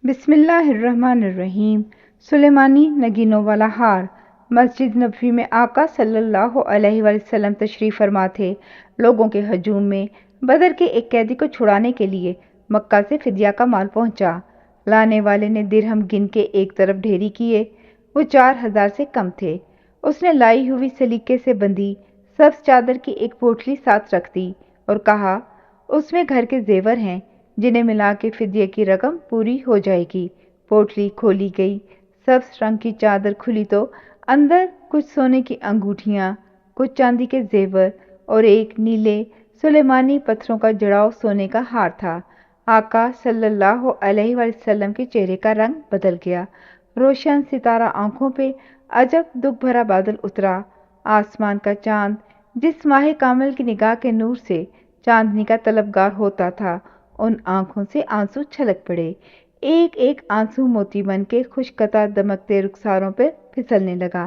بسم اللہ الرحمن الرحیم۔ سلیمانی نگینوں والا ہار۔ مسجد نبوی میں آقا صلی اللہ علیہ وسلم تشریف فرما تھے۔ لوگوں کے ہجوم میں بدر کے ایک قیدی کو چھڑانے کے لیے مکہ سے فدیہ کا مال پہنچا۔ لانے والے نے درہم گن کے ایک طرف ڈھیری کیے، وہ 4000 سے کم تھے۔ اس نے لائی ہوئی سلیقے سے بندھی سبز چادر کی ایک پوٹلی ساتھ رکھ دی اور کہا، اس میں گھر کے زیور ہیں جنہیں ملا کے فدیے کی رقم پوری ہو جائے گی۔ پوٹلی کھولی گئی، سبز رنگ کی چادر کھلی تو اندر کچھ سونے کی انگوٹھیاں، کچھ چاندی کے زیور اور ایک نیلے سلیمانی پتھروں کا جڑاؤ سونے کا ہار تھا۔ آقا صلی اللہ علیہ وسلم کے چہرے کا رنگ بدل گیا۔ روشن ستارہ آنکھوں پہ عجب دکھ بھرا بادل اترا۔ آسمان کا چاند جس ماہ کامل کی نگاہ کے نور سے چاندنی کا طلبگار ہوتا تھا، ان آنکھوں سے آنسو چھلک پڑے۔ ایک ایک آنسو موتی بن کے خشکتا دمکتے رخساروں پہ پھسلنے لگا۔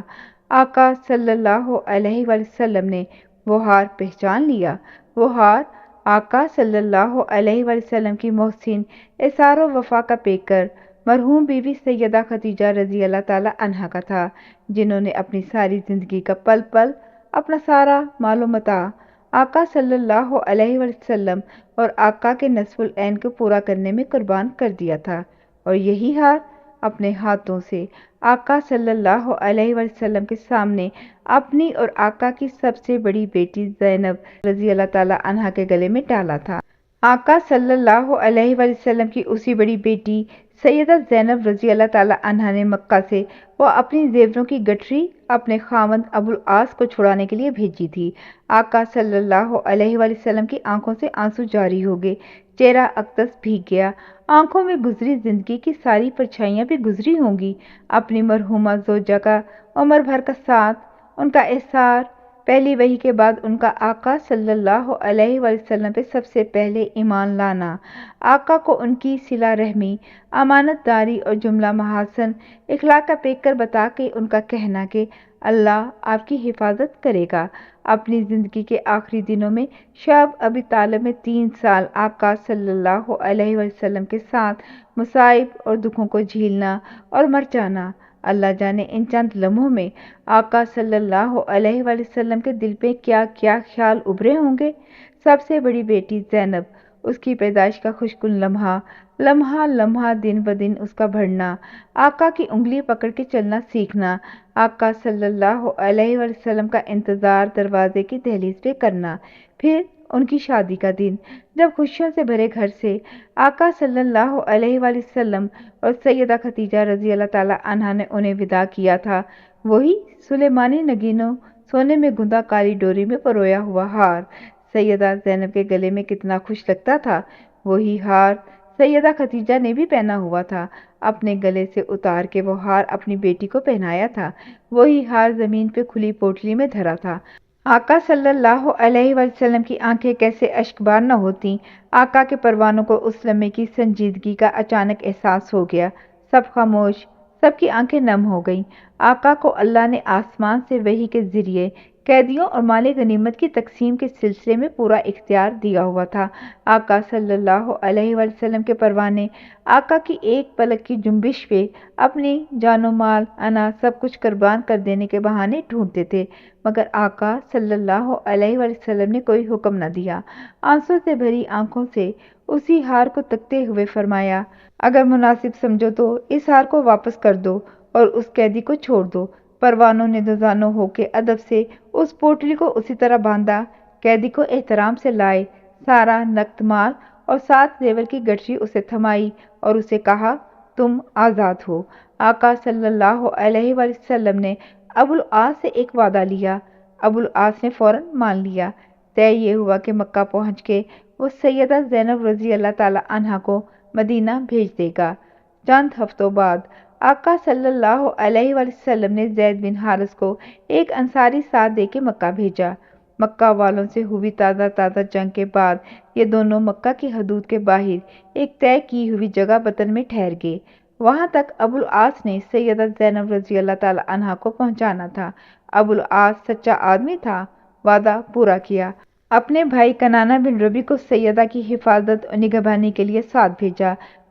آقا صلی اللہ علیہ وسلم نے وہ ہار پہچان لیا۔ وہ ہار آقا صلی اللہ علیہ وسلم کی محسن اثار و وفا کا پیکر مرحوم بی بی سیدہ خدیجہ رضی اللہ تعالی عنہا کا تھا، جنہوں نے اپنی ساری زندگی کا پل پل، اپنا سارا مال و متاع آقا صلی اللہ علیہ وسلم اور آقا کے نصف العین کو پورا کرنے میں قربان کر دیا تھا، اور یہی ہار اپنے ہاتھوں سے آقا صلی اللہ علیہ وسلم کے سامنے اپنی اور آقا کی سب سے بڑی بیٹی زینب رضی اللہ تعالی عنہا کے گلے میں ڈالا تھا۔ آقا صلی اللہ علیہ وسلم کی اسی بڑی بیٹی سیدہ زینب رضی اللہ تعالی عنہا نے مکہ سے وہ اپنی زیوروں کی گٹھری اپنے خاوند ابو العاص کو چھڑانے کے لیے بھیجی تھی۔ آقا صلی اللہ علیہ وسلم کی آنکھوں سے آنسو جاری ہو گئے، چہرہ اقدس بھیگ گیا۔ آنکھوں میں گزری زندگی کی ساری پرچھائیاں بھی گزری ہوں گی۔ اپنی مرحومہ زوجہ کا عمر بھر کا ساتھ، ان کا احسار، پہلی وحی کے بعد ان کا آقا صلی اللہ علیہ وسلم پہ سب سے پہلے ایمان لانا، آقا کو ان کی صلہ رحمی، امانت داری اور جملہ محاسن اخلاق کا پیکر بتا کے ان کا کہنا کہ اللہ آپ کی حفاظت کرے گا۔ اپنی زندگی کے آخری دنوں میں شب ابی طالب میں 3 سال آقا صلی اللہ علیہ وسلم کے ساتھ مصائب اور دکھوں کو جھیلنا اور مر جانا۔ اللہ جانے ان چند لمحوں میں آقا صلی اللہ علیہ وسلم کے دل پہ کیا کیا خیال ابھرے ہوں گے۔ سب سے بڑی بیٹی زینب، اس کی پیدائش کا خوشگل لمحہ، لمحہ لمحہ دن بدن اس کا بڑھنا، آقا کی انگلی پکڑ کے چلنا سیکھنا، آقا صلی اللہ علیہ وسلم کا انتظار دروازے کی دہلیز پہ کرنا، پھر ان کی شادی کا دن جب خوشیوں سے بھرے گھر سے آقا صلی اللہ علیہ وسلم اور سیدہ خدیجہ رضی اللہ تعالی عنہا نے انہیں وداع کیا تھا۔ وہی سلیمانی نگینوں سونے میں گندھا کالی ڈوری میں پرویا ہوا ہار سیدہ زینب کے گلے میں کتنا خوش لگتا تھا۔ وہی ہار سیدہ خدیجہ نے بھی پہنا ہوا تھا، اپنے گلے سے اتار کے وہ ہار اپنی بیٹی کو پہنایا تھا۔ وہی ہار زمین پہ کھلی پوٹلی میں دھرا تھا۔ آقا صلی اللہ علیہ وسلم کی آنکھیں کیسے اشکبار نہ ہوتیں۔ آقا کے پروانوں کو اس لمحے کی سنجیدگی کا اچانک احساس ہو گیا۔ سب خاموش، سب کی آنکھیں نم ہو گئیں۔ آقا کو اللہ نے آسمان سے وحی کے ذریعے قیدیوں اور مال غنیمت کی تقسیم کے سلسلے میں پورا اختیار دیا ہوا تھا۔ آقا صلی اللہ علیہ وسلم کے پروانے آقا کی ایک پلک کی جنبش پہ اپنی جان و مال، انا سب کچھ قربان کر دینے کے بہانے ڈھونڈتے تھے، مگر آقا صلی اللہ علیہ وسلم نے کوئی حکم نہ دیا۔ آنسو سے بھری آنکھوں سے اسی ہار کو تکتے ہوئے فرمایا، اگر مناسب سمجھو تو اس ہار کو واپس کر دو اور اس قیدی کو چھوڑ دو۔ پروانوں نے دوزانوں ہو کے ادب سے اس پوٹلی کو اسی طرح باندھا، قیدی کو احترام سے لائے، سارا نقد مال اور 7 زیور کی گٹھری اسے تھمائی اور اسے کہا، تم آزاد ہو۔ آقا صلی اللہ علیہ وسلم نے ابو العاص سے ایک وعدہ لیا۔ ابو العاص نے فوراً مان لیا۔ طے یہ ہوا کہ مکہ پہنچ کے وہ سیدہ زینب رضی اللہ تعالی عنہا کو مدینہ بھیج دے گا۔ چند ہفتوں بعد آقا صلی اللہ علیہ وسلم نے زید بن حارث کو ایک انصاری ساتھ دے کے مکہ بھیجا۔ مکہ والوں سے ہوئی تازہ جنگ کے بعد یہ دونوں مکہ کی حدود کے باہر ایک طے کی ہوئی جگہ بطن میں ٹھہر گئے۔ وہاں تک ابو العاص نے سیدہ زینب رضی اللہ تعالی عنہا کو پہنچانا تھا۔ ابو العاص سچا آدمی تھا، وعدہ پورا کیا۔ اپنے بھائی کنانہ بن ربیع کو سیدہ کی حفاظت اور نگہبانی کے لیے ساتھ بھیجا۔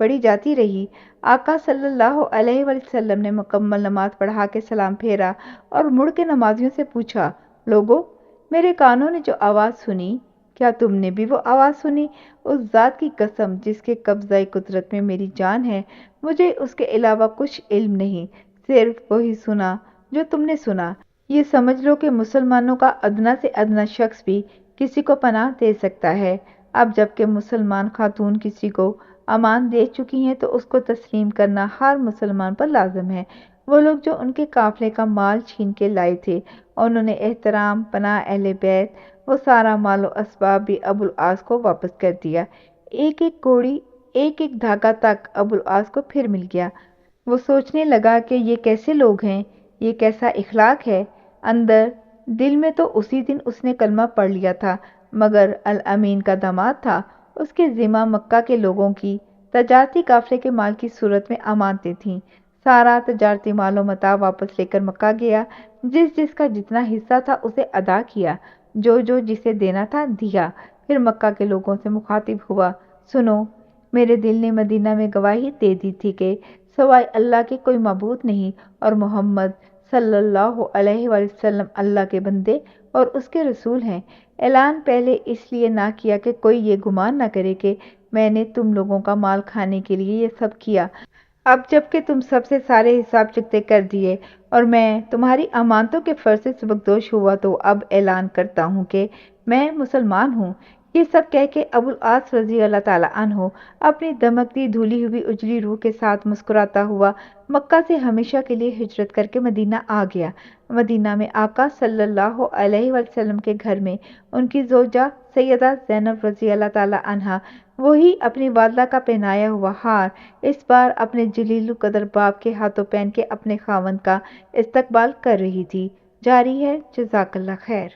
پڑھی جاتی رہی۔ آقا صلی اللہ علیہ وسلم نے مکمل نماز پڑھا کے سلام پھیرا اور مڑ کے نمازیوں سے پوچھا، لوگو، میرے کانوں نے جو آواز سنی، کیا تم نے بھی وہ آواز سنی؟ اس ذات کی قسم جس کے قبضہ قدرت میں میری جان ہے، مجھے اس کے علاوہ کچھ علم نہیں، صرف وہی سنا جو تم نے سنا۔ یہ سمجھ لو کہ مسلمانوں کا ادنا سے ادنا شخص بھی کسی کو پناہ دے سکتا ہے۔ اب جب کہ مسلمان خاتون کسی کو امان دے چکی ہیں تو اس کو تسلیم کرنا ہر مسلمان پر لازم ہے۔ وہ لوگ جو ان کے قافلے کا مال چھین کے لائے تھے، انہوں نے احترام، پناہ اہل بیت، وہ سارا مال و اسباب بھی ابو العاص کو واپس کر دیا۔ ایک ایک کوڑی، ایک ایک دھاگا تک ابو العاص کو پھر مل گیا۔ وہ سوچنے لگا کہ یہ کیسے لوگ ہیں، یہ کیسا اخلاق ہے۔ اندر دل میں تو اسی دن اس نے کلمہ پڑھ لیا تھا، مگر الامین کا داماد تھا، اس کے ذمہ مکہ کے لوگوں کی تجارتی قافلے کے مال کی صورت میں امانتیں تھیں۔ سارا تجارتی مال و متاع واپس لے کر مکہ گیا، جس جس کا جتنا حصہ تھا اسے ادا کیا، جو جو جسے دینا تھا دیا۔ پھر مکہ کے لوگوں سے مخاطب ہوا، سنو، میرے دل نے مدینہ میں گواہی دے دی تھی کہ سوائے اللہ کے کوئی معبود نہیں، اور محمد صلی اللہ علیہ وسلم اللہ کے بندے اور اس کے رسول ہیں۔ اعلان پہلے اس لیے نہ کیا کہ کوئی یہ گمان نہ کرے کہ میں نے تم لوگوں کا مال کھانے کے لیے یہ سب کیا۔ اب جب کہ تم سب سے سارے حساب چکتے کر دیے اور میں تمہاری امانتوں کے فرض سے سبکدوش ہوا، تو اب اعلان کرتا ہوں کہ میں مسلمان ہوں۔ یہ سب کہہ کے ابو العاص رضی اللہ تعالیٰ عنہ اپنی دمکتی دھولی ہوئی اجلی روح کے ساتھ مسکراتا ہوا مکہ سے ہمیشہ کے لیے ہجرت کر کے مدینہ آ گیا۔ مدینہ میں آقا صلی اللہ علیہ وسلم کے گھر میں ان کی زوجہ سیدہ زینب رضی اللہ تعالیٰ عنہا وہی اپنی والدہ کا پہنایا ہوا ہار اس بار اپنے جلیل القدر باپ کے ہاتھوں پہن کے اپنے خاوند کا استقبال کر رہی تھی۔ جاری ہے، جزاک اللہ خیر۔